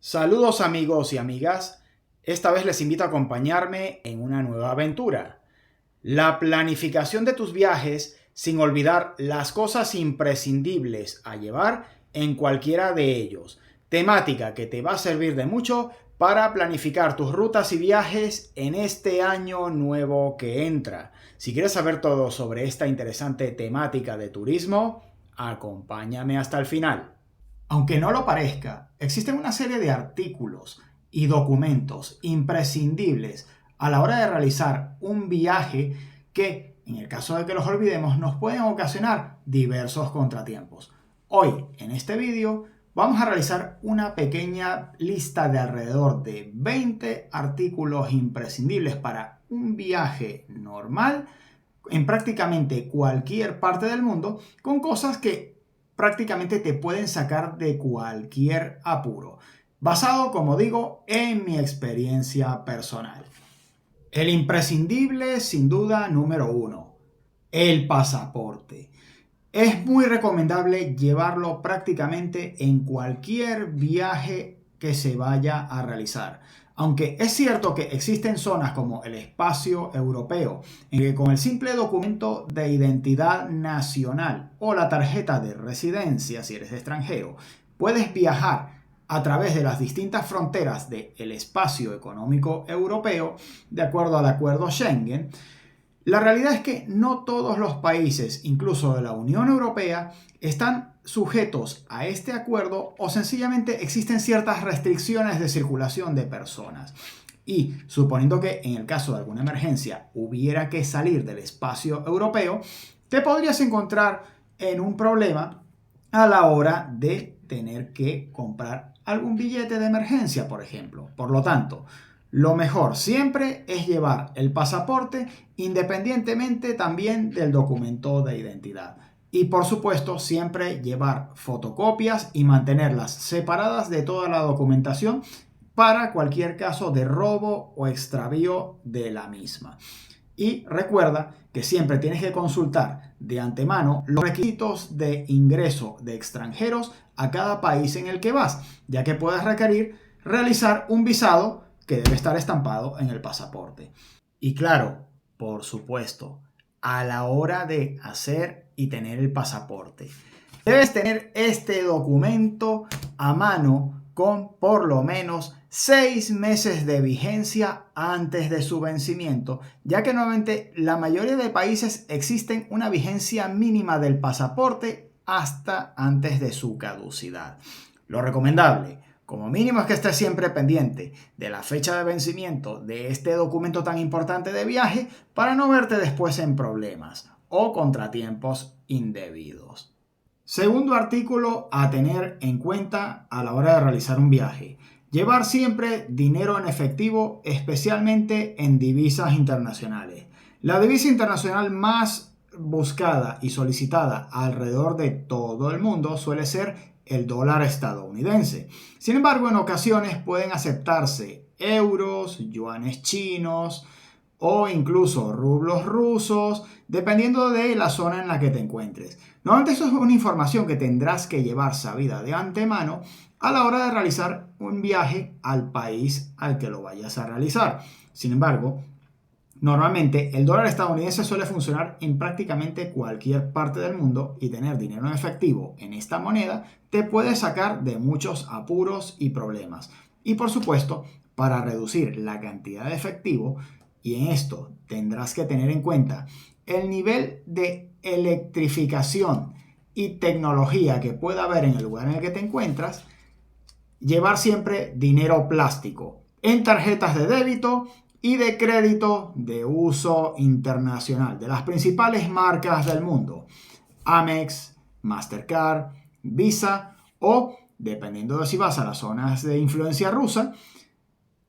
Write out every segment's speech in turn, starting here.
Saludos amigos y amigas, esta vez les invito a acompañarme en una nueva aventura. La planificación de tus viajes sin olvidar las cosas imprescindibles a llevar en cualquiera de ellos. Temática que te va a servir de mucho para planificar tus rutas y viajes en este año nuevo que entra. Si quieres saber todo sobre esta interesante temática de turismo, acompáñame hasta el final. Aunque no lo parezca, existen una serie de artículos y documentos imprescindibles a la hora de realizar un viaje que, en el caso de que los olvidemos, nos pueden ocasionar diversos contratiempos. Hoy, en este vídeo, vamos a realizar una pequeña lista de alrededor de 20 artículos imprescindibles para un viaje normal en prácticamente cualquier parte del mundo, con cosas que prácticamente te pueden sacar de cualquier apuro, basado, como digo, en mi experiencia personal. El imprescindible, sin duda, número 1, el pasaporte. Es muy recomendable llevarlo prácticamente en cualquier viaje que se vaya a realizar. Aunque es cierto que existen zonas como el espacio europeo, en que con el simple documento de identidad nacional o la tarjeta de residencia, si eres extranjero, puedes viajar a través de las distintas fronteras del espacio económico europeo, de acuerdo al acuerdo Schengen. La realidad es que no todos los países, incluso de la Unión Europea, están sujetos a este acuerdo o sencillamente existen ciertas restricciones de circulación de personas. Y suponiendo que en el caso de alguna emergencia hubiera que salir del espacio europeo, te podrías encontrar en un problema a la hora de tener que comprar algún billete de emergencia, por ejemplo. Por lo tanto, lo mejor siempre es llevar el pasaporte independientemente también del documento de identidad. Y por supuesto siempre llevar fotocopias y mantenerlas separadas de toda la documentación para cualquier caso de robo o extravío de la misma. Y recuerda que siempre tienes que consultar de antemano los requisitos de ingreso de extranjeros a cada país en el que vas, ya que puedes requerir realizar un visado que debe estar estampado en el pasaporte. Y claro, por supuesto, a la hora de hacer y tener el pasaporte, debes tener este documento a mano con por lo menos 6 meses de vigencia antes de su vencimiento, ya que nuevamente la mayoría de países existen una vigencia mínima del pasaporte hasta antes de su caducidad. Lo recomendable, como mínimo, es que estés siempre pendiente de la fecha de vencimiento de este documento tan importante de viaje para no verte después en problemas o contratiempos indebidos. Segundo artículo a tener en cuenta a la hora de realizar un viaje. Llevar siempre dinero en efectivo, especialmente en divisas internacionales. La divisa internacional más buscada y solicitada alrededor de todo el mundo suele ser el dólar estadounidense. Sin embargo, en ocasiones pueden aceptarse euros, yuanes chinos o incluso rublos rusos, dependiendo de la zona en la que te encuentres. Normalmente eso es una información que tendrás que llevar sabida de antemano a la hora de realizar un viaje al país al que lo vayas a realizar. Sin embargo, normalmente el dólar estadounidense suele funcionar en prácticamente cualquier parte del mundo y tener dinero en efectivo en esta moneda te puede sacar de muchos apuros y problemas. Y por supuesto, para reducir la cantidad de efectivo, y en esto tendrás que tener en cuenta el nivel de electrificación y tecnología que pueda haber en el lugar en el que te encuentras, llevar siempre dinero plástico en tarjetas de débito y de crédito de uso internacional de las principales marcas del mundo: Amex, Mastercard, Visa o, dependiendo de si vas a las zonas de influencia rusa,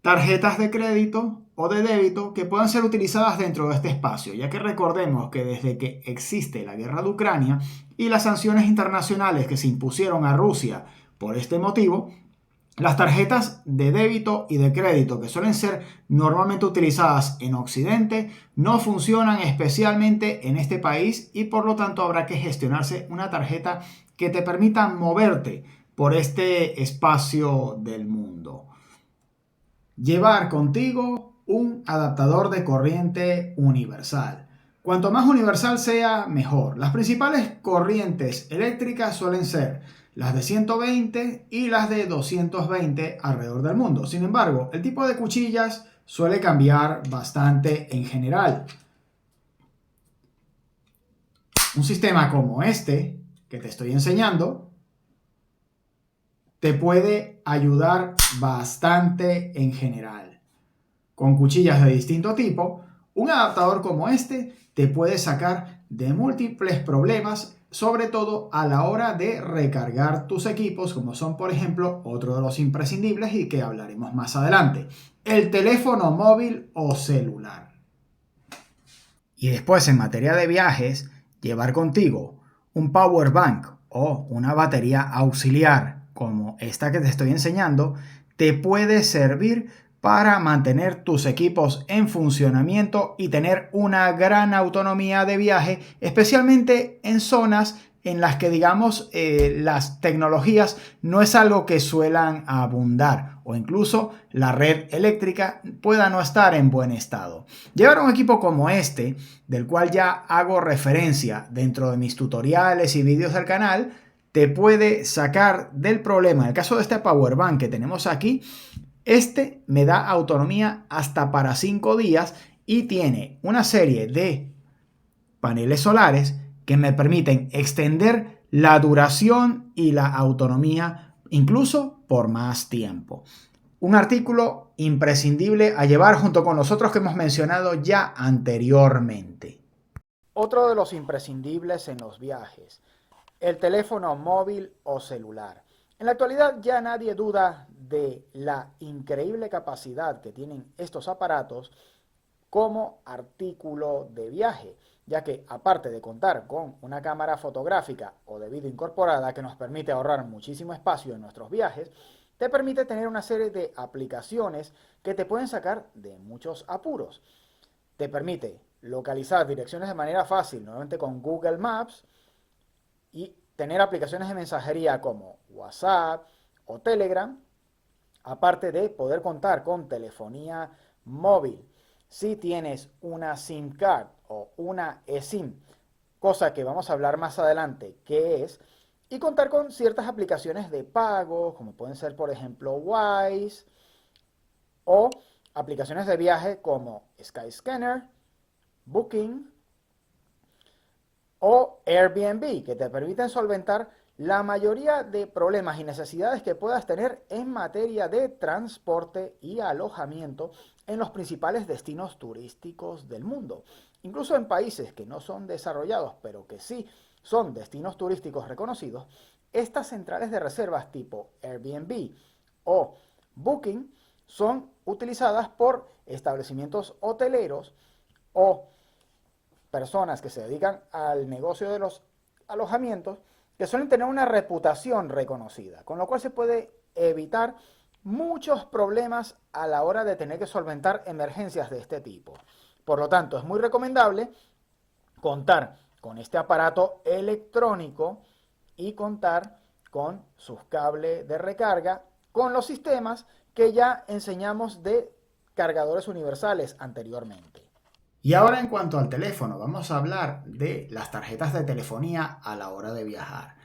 tarjetas de crédito o de débito que puedan ser utilizadas dentro de este espacio, ya que recordemos que desde que existe la guerra de Ucrania y las sanciones internacionales que se impusieron a Rusia por este motivo, las tarjetas de débito y de crédito que suelen ser normalmente utilizadas en Occidente no funcionan especialmente en este país y por lo tanto habrá que gestionarse una tarjeta que te permita moverte por este espacio del mundo. Llevar contigo un adaptador de corriente universal. Cuanto más universal sea, mejor. Las principales corrientes eléctricas suelen ser las de 120 y las de 220 alrededor del mundo. Sin embargo, el tipo de cuchillas suele cambiar bastante en general. Un sistema como este que te estoy enseñando te puede ayudar bastante en general. Con cuchillas de distinto tipo, un adaptador como este te puede sacar de múltiples problemas, sobre todo a la hora de recargar tus equipos, como son, por ejemplo, otro de los imprescindibles y que hablaremos más adelante, el teléfono móvil o celular. Y después, en materia de viajes, llevar contigo un power bank o una batería auxiliar como esta que te estoy enseñando te puede servir para mantener tus equipos en funcionamiento y tener una gran autonomía de viaje, especialmente en zonas en las que, digamos, las tecnologías no es algo que suelan abundar o incluso la red eléctrica pueda no estar en buen estado. Llevar un equipo como este, del cual ya hago referencia dentro de mis tutoriales y vídeos del canal, te puede sacar del problema. En el caso de este power bank que tenemos aquí, este me da autonomía hasta para 5 días y tiene una serie de paneles solares que me permiten extender la duración y la autonomía incluso por más tiempo. Un artículo imprescindible a llevar junto con los otros que hemos mencionado ya anteriormente. Otro de los imprescindibles en los viajes, el teléfono móvil o celular. En la actualidad ya nadie duda de la increíble capacidad que tienen estos aparatos como artículo de viaje, ya que aparte de contar con una cámara fotográfica o de vídeo incorporada que nos permite ahorrar muchísimo espacio en nuestros viajes, te permite tener una serie de aplicaciones que te pueden sacar de muchos apuros. Te permite localizar direcciones de manera fácil, nuevamente con Google Maps, y tener aplicaciones de mensajería como WhatsApp o Telegram, aparte de poder contar con telefonía móvil. Si tienes una SIM card o una eSIM, cosa que vamos a hablar más adelante qué es, y contar con ciertas aplicaciones de pago, como pueden ser por ejemplo Wise, o aplicaciones de viaje como Skyscanner, Booking o Airbnb, que te permiten solventar la mayoría de problemas y necesidades que puedas tener en materia de transporte y alojamiento en los principales destinos turísticos del mundo. Incluso en países que no son desarrollados, pero que sí son destinos turísticos reconocidos, estas centrales de reservas tipo Airbnb o Booking son utilizadas por establecimientos hoteleros o personas que se dedican al negocio de los alojamientos que suelen tener una reputación reconocida, con lo cual se puede evitar muchos problemas a la hora de tener que solventar emergencias de este tipo. Por lo tanto, es muy recomendable contar con este aparato electrónico y contar con sus cables de recarga, con los sistemas que ya enseñamos de cargadores universales anteriormente. Y ahora en cuanto al teléfono, vamos a hablar de las tarjetas de telefonía a la hora de viajar.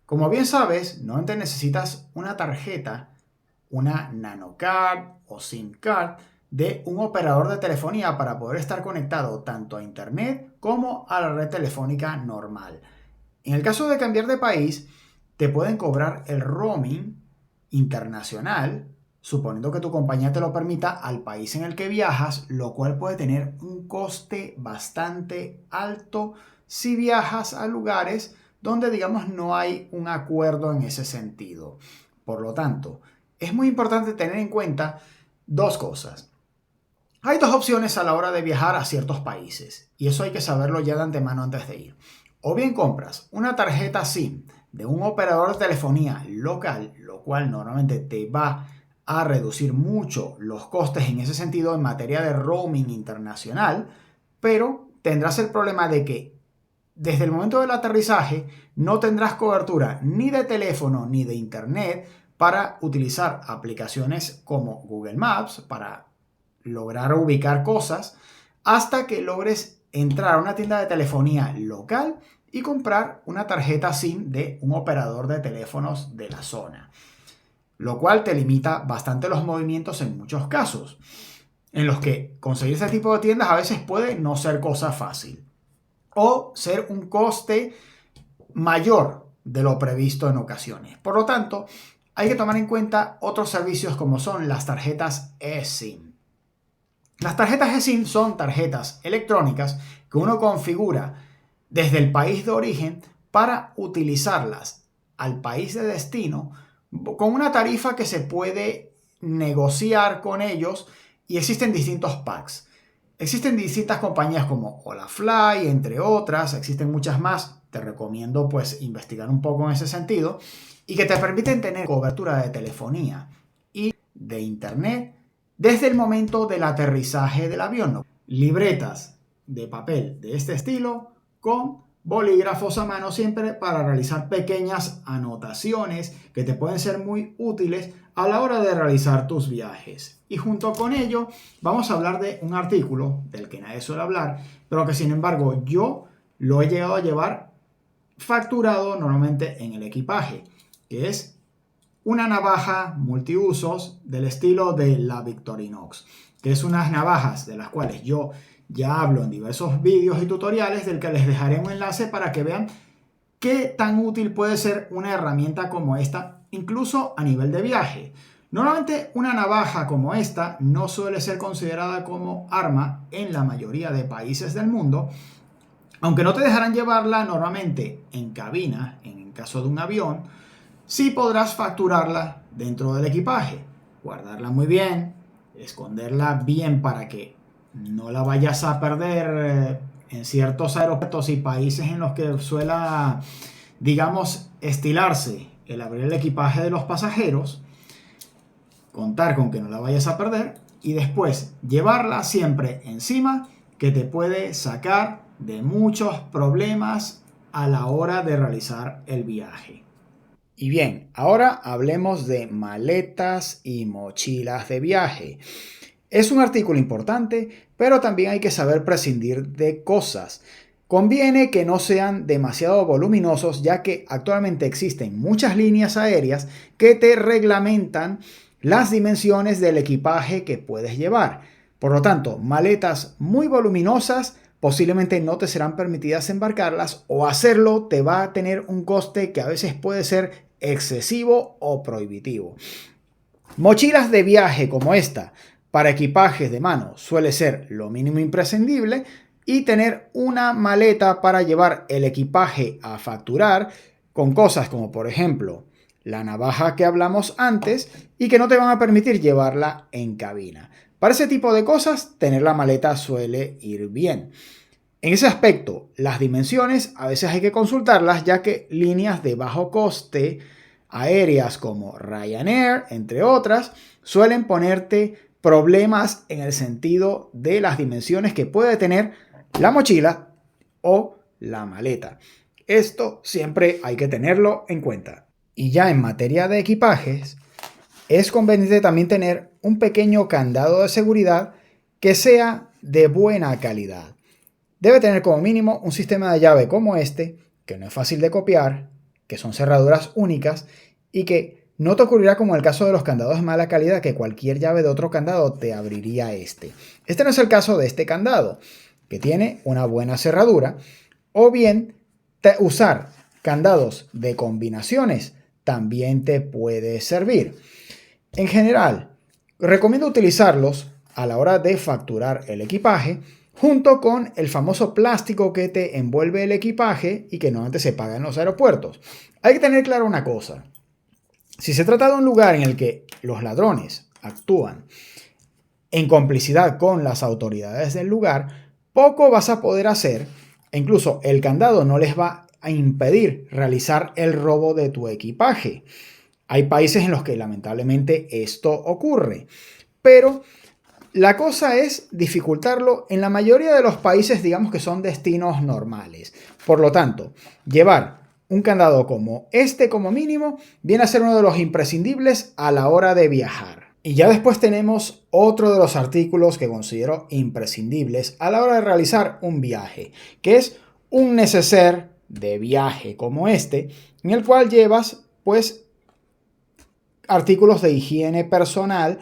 Como bien sabes, no te necesitas una tarjeta, una NanoCard o SIM card de un operador de telefonía para poder estar conectado tanto a internet como a la red telefónica normal. En el caso de cambiar de país, te pueden cobrar el roaming internacional, suponiendo que tu compañía te lo permita, al país en el que viajas, lo cual puede tener un coste bastante alto si viajas a lugares donde, digamos, no hay un acuerdo en ese sentido. Por lo tanto, es muy importante tener en cuenta dos cosas. Hay dos opciones a la hora de viajar a ciertos países, y eso hay que saberlo ya de antemano antes de ir. O bien compras una tarjeta SIM de un operador de telefonía local, lo cual normalmente te va a reducir mucho los costes en ese sentido en materia de roaming internacional, pero tendrás el problema de que desde el momento del aterrizaje no tendrás cobertura ni de teléfono ni de internet para utilizar aplicaciones como Google Maps para lograr ubicar cosas hasta que logres entrar a una tienda de telefonía local y comprar una tarjeta SIM de un operador de teléfonos de la zona, lo cual te limita bastante los movimientos en muchos casos, en los que conseguir ese tipo de tiendas a veces puede no ser cosa fácil o ser un coste mayor de lo previsto en ocasiones. Por lo tanto, hay que tomar en cuenta otros servicios como son las tarjetas eSIM. Las tarjetas eSIM son tarjetas electrónicas que uno configura desde el país de origen para utilizarlas al país de destino con una tarifa que se puede negociar con ellos y existen distintos packs. Existen distintas compañías como Holafly, entre otras, existen muchas más. Te recomiendo pues investigar un poco en ese sentido y que te permiten tener cobertura de telefonía y de internet desde el momento del aterrizaje del avión. Libretas de papel de este estilo con bolígrafos a mano siempre para realizar pequeñas anotaciones que te pueden ser muy útiles a la hora de realizar tus viajes. Y junto con ello vamos a hablar de un artículo del que nadie suele hablar, pero que sin embargo yo lo he llegado a llevar facturado normalmente en el equipaje, que es una navaja multiusos del estilo de la Victorinox, que es unas navajas de las cuales yo ya hablo en diversos vídeos y tutoriales, del que les dejaré un enlace para que vean qué tan útil puede ser una herramienta como esta, incluso a nivel de viaje. Normalmente una navaja como esta no suele ser considerada como arma en la mayoría de países del mundo, aunque no te dejarán llevarla normalmente en cabina, en caso de un avión. Sí podrás facturarla dentro del equipaje, guardarla muy bien, esconderla bien para que no la vayas a perder en ciertos aeropuertos y países en los que suela, digamos, estilarse el abrir el equipaje de los pasajeros, contar con que no la vayas a perder y después llevarla siempre encima, que te puede sacar de muchos problemas a la hora de realizar el viaje. Y bien, ahora hablemos de maletas y mochilas de viaje. Es un artículo importante, pero también hay que saber prescindir de cosas. Conviene que no sean demasiado voluminosos, ya que actualmente existen muchas líneas aéreas que te reglamentan las dimensiones del equipaje que puedes llevar. Por lo tanto, maletas muy voluminosas posiblemente no te serán permitidas embarcarlas, o hacerlo te va a tener un coste que a veces puede ser excesivo o prohibitivo. Mochilas de viaje como esta para equipajes de mano suele ser lo mínimo imprescindible, y tener una maleta para llevar el equipaje a facturar con cosas como por ejemplo la navaja que hablamos antes y que no te van a permitir llevarla en cabina. Para ese tipo de cosas, tener la maleta suele ir bien. En ese aspecto, las dimensiones a veces hay que consultarlas, ya que líneas de bajo coste aéreas como Ryanair, entre otras, suelen ponerte problemas en el sentido de las dimensiones que puede tener la mochila o la maleta. Esto siempre hay que tenerlo en cuenta. Y ya en materia de equipajes, es conveniente también tener un pequeño candado de seguridad que sea de buena calidad. Debe tener como mínimo un sistema de llave como este, que no es fácil de copiar, que son cerraduras únicas y que no te ocurrirá como en el caso de los candados de mala calidad, que cualquier llave de otro candado te abriría este. Este no es el caso de este candado, que tiene una buena cerradura, o bien usar candados de combinaciones también te puede servir. En general, recomiendo utilizarlos a la hora de facturar el equipaje, junto con el famoso plástico que te envuelve el equipaje y que normalmente se paga en los aeropuertos. Hay que tener claro una cosa: si se trata de un lugar en el que los ladrones actúan en complicidad con las autoridades del lugar, poco vas a poder hacer, e incluso el candado no les va a impedir realizar el robo de tu equipaje. Hay países en los que lamentablemente esto ocurre, pero La cosa es dificultarlo en la mayoría de los países, digamos que son destinos normales. Por lo tanto, llevar un candado como este como mínimo viene a ser uno de los imprescindibles a la hora de viajar. Y ya después tenemos otro de los artículos que considero imprescindibles a la hora de realizar un viaje, que es un neceser de viaje como este, en el cual llevas pues artículos de higiene personal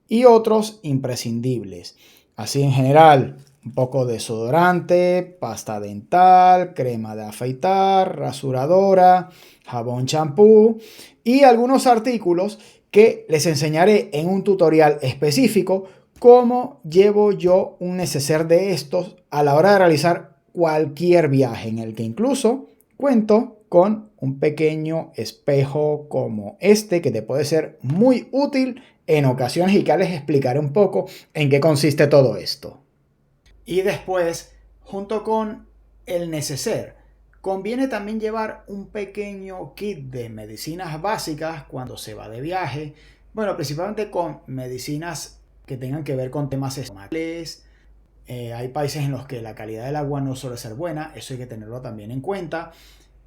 y otros imprescindibles. Así en general, un poco de desodorante, pasta dental, crema de afeitar, rasuradora, jabón champú y algunos artículos que les enseñaré en un tutorial específico cómo llevo yo un neceser de estos a la hora de realizar cualquier viaje, en el que incluso cuento con un pequeño espejo como este que te puede ser muy útil en ocasiones y que les explicaré un poco en qué consiste todo esto. Y después, junto con el neceser, conviene también llevar un pequeño kit de medicinas básicas cuando se va de viaje. Bueno, principalmente con medicinas que tengan que ver con temas estomacales. Hay países en los que la calidad del agua no suele ser buena, eso hay que tenerlo también en cuenta.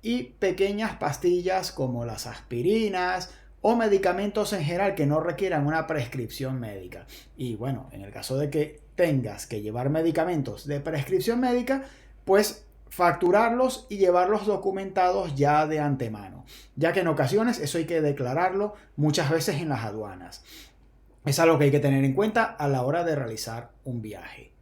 Y pequeñas pastillas como las aspirinas o medicamentos en general que no requieran una prescripción médica. Y bueno, en el caso de que tengas que llevar medicamentos de prescripción médica, pues facturarlos y llevarlos documentados ya de antemano, ya que en ocasiones eso hay que declararlo muchas veces en las aduanas. Es algo que hay que tener en cuenta a la hora de realizar un viaje.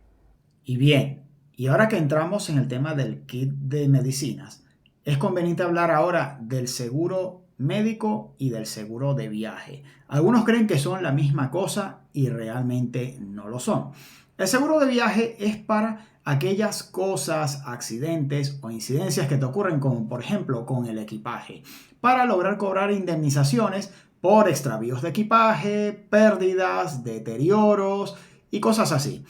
Y bien, y ahora que entramos en el tema del kit de medicinas, es conveniente hablar ahora del seguro médico y del seguro de viaje. Algunos creen que son la misma cosa y realmente no lo son. El seguro de viaje es para aquellas cosas, accidentes o incidencias que te ocurren, como por ejemplo con el equipaje, para lograr cobrar indemnizaciones por extravíos de equipaje, pérdidas, deterioros y cosas así.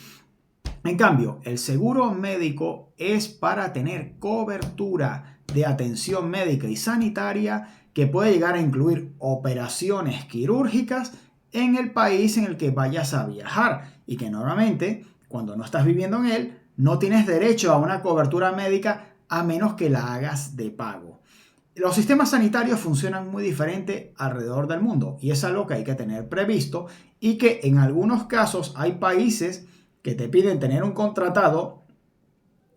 En cambio, el seguro médico es para tener cobertura de atención médica y sanitaria que puede llegar a incluir operaciones quirúrgicas en el país en el que vayas a viajar y que normalmente, cuando no estás viviendo en él, no tienes derecho a una cobertura médica a menos que la hagas de pago. Los sistemas sanitarios funcionan muy diferente alrededor del mundo y es algo que hay que tener previsto y que en algunos casos hay países que te piden tener un contratado,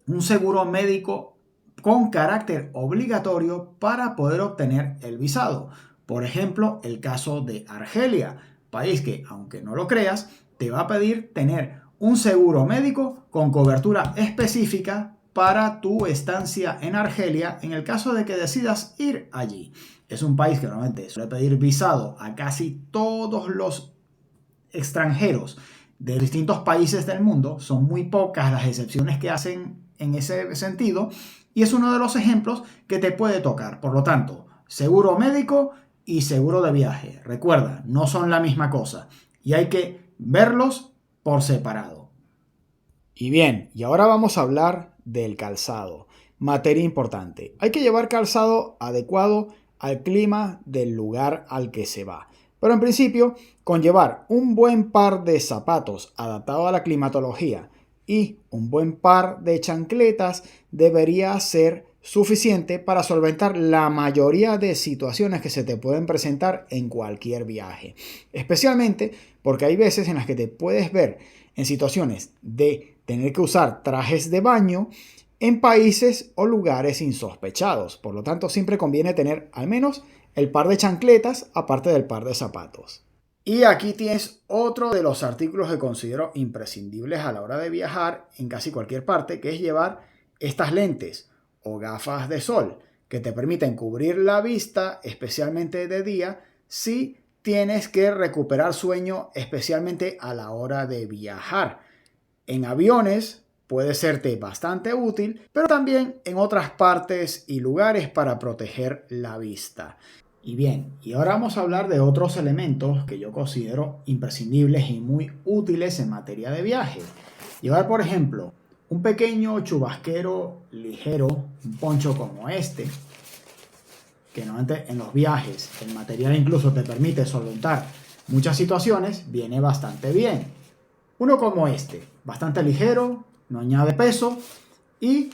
un seguro médico con carácter obligatorio para poder obtener el visado. Por ejemplo, el caso de Argelia, país que, aunque no lo creas, te va a pedir tener un seguro médico con cobertura específica para tu estancia en Argelia en el caso de que decidas ir allí. Es un país que normalmente suele pedir visado a casi todos los extranjeros de distintos países del mundo. Son muy pocas las excepciones que hacen en ese sentido y es uno de los ejemplos que te puede tocar. Por lo tanto, seguro médico y seguro de viaje. Recuerda, no son la misma cosa y hay que verlos por separado. Y bien, y ahora vamos a hablar del calzado. Materia importante. Hay que llevar calzado adecuado al clima del lugar al que se va. Pero en principio, con llevar un buen par de zapatos adaptado a la climatología y un buen par de chancletas debería ser suficiente para solventar la mayoría de situaciones que se te pueden presentar en cualquier viaje. Especialmente porque hay veces en las que te puedes ver en situaciones de tener que usar trajes de baño en países o lugares insospechados. Por lo tanto, siempre conviene tener al menos el par de chancletas aparte del par de zapatos. Y aquí tienes otro de los artículos que considero imprescindibles a la hora de viajar en casi cualquier parte, que es llevar estas lentes o gafas de sol que te permiten cubrir la vista, especialmente de día, si tienes que recuperar sueño, especialmente a la hora de viajar. En aviones puede serte bastante útil, pero también en otras partes y lugares para proteger la vista. Y bien, y ahora vamos a hablar de otros elementos que yo considero imprescindibles y muy útiles en materia de viaje. Llevar, por ejemplo, un pequeño chubasquero ligero, un poncho como este, que normalmente en los viajes el material incluso te permite solventar muchas situaciones, viene bastante bien. Uno como este, bastante ligero, no añade peso y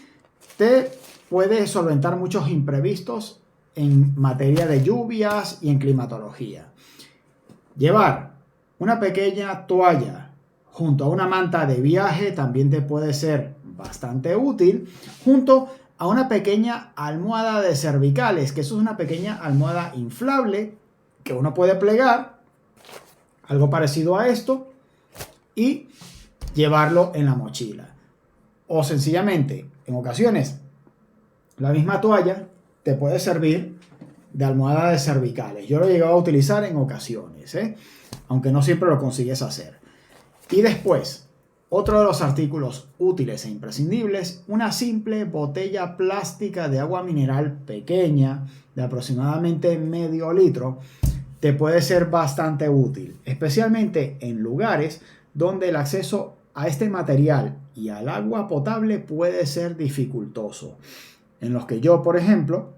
te puede solventar muchos imprevistos en materia de lluvias y en climatología. Llevar una pequeña toalla junto a una manta de viaje también te puede ser bastante útil, junto a una pequeña almohada de cervicales, que eso es una pequeña almohada inflable que uno puede plegar, algo parecido a esto, y llevarlo en la mochila. O sencillamente, en ocasiones, la misma toalla te puede servir de almohada de cervicales. Yo lo he llegado a utilizar en ocasiones, aunque no siempre lo consigues hacer. Y después, otro de los artículos útiles e imprescindibles, una simple botella plástica de agua mineral pequeña, de aproximadamente medio litro, te puede ser bastante útil, especialmente en lugares donde el acceso a este material y al agua potable puede ser dificultoso. En los que yo, por ejemplo,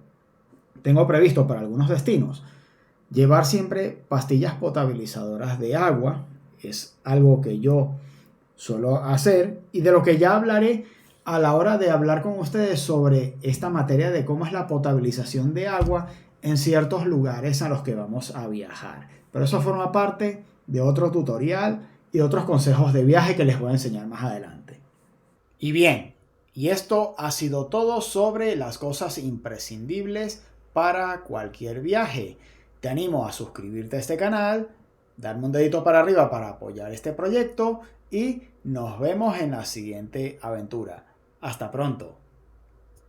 tengo previsto para algunos destinos llevar siempre pastillas potabilizadoras de agua. Es algo que yo suelo hacer y de lo que ya hablaré a la hora de hablar con ustedes sobre esta materia de cómo es la potabilización de agua en ciertos lugares a los que vamos a viajar. Pero eso forma parte de otro tutorial y otros consejos de viaje que les voy a enseñar más adelante. Y bien, y esto ha sido todo sobre las cosas imprescindibles para cualquier viaje. Te animo a suscribirte a este canal, darme un dedito para arriba para apoyar este proyecto y nos vemos en la siguiente aventura. Hasta pronto.